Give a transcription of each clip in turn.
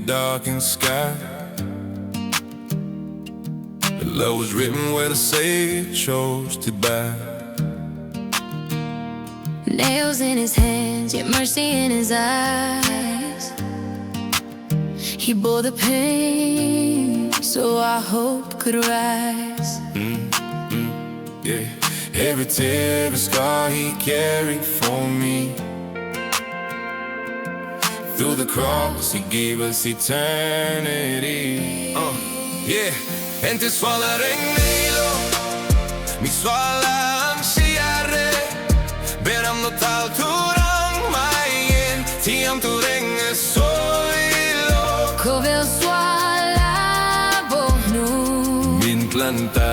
darkened sky. The love was written where the Savior chose to die. Nails in his hands, yet mercy in his eyes. He bore the pain so our hope could rise. Yeah. Every tear, every scar he carried for me. Through the cross he gave us eternity. Yeah. En te suala reng misualah chhiar. Beramno talh maiin, thiam tu reng Khawvel suala Tlan Ta.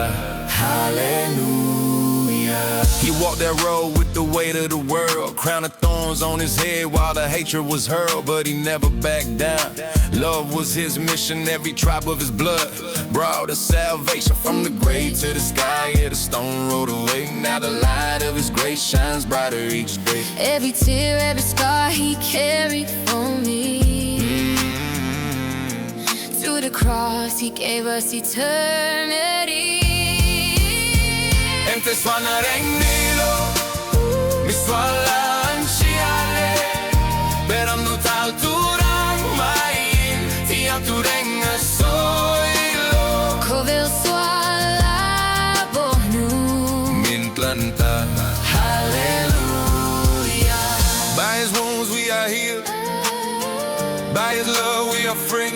Halleluiah. He walked that road with the weight of the world, crown of thorns on his head while the hatred was hurled, but he never backed down. Love was his mission, every drop of his blood brought us salvation. From the grave to the sky, yeah, the stone rolled away. Now the light of his grace shines brighter each day. Every tear, every scar he carried for me. Through the cross he gave us eternity. En te sualna reng misualah chhiar. Beramno talh maiin, thiam tu reng Khawvel suala Tlan Ta. Halleluiah. By his wounds we are healed, by his love we are free.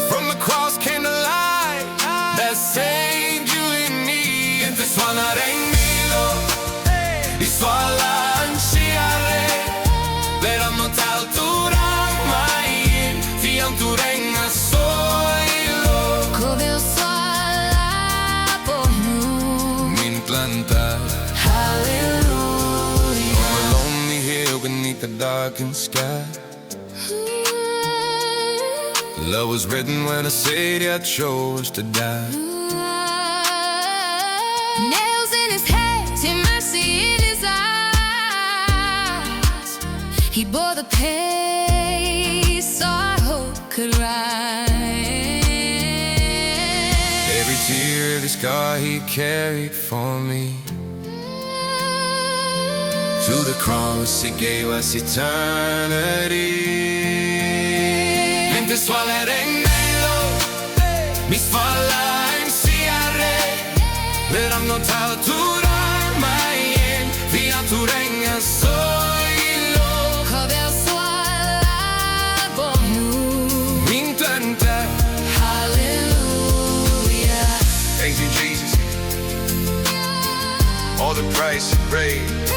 From the cross came the light that saved you and me. En te sualna reng misualah chhiar. Beramno talh maiin, thiam tu reng Khawvel suala Tlan Ta. Halleluiah. On a lonely hill beneath the darkened sky, love was written when a Savior chose to die. Nails in his hands, and mercy in his eyes. He bore the pain so our hope could rise. Every tear, every scar he carried for me. To the cross he gave us eternity. En te suala reng misualah chhiar. Beramno talh maiin, thiam tu reng Khawvel suala Tlan Ta. Hallelujah. Thank you, Jesus. All the price you paid.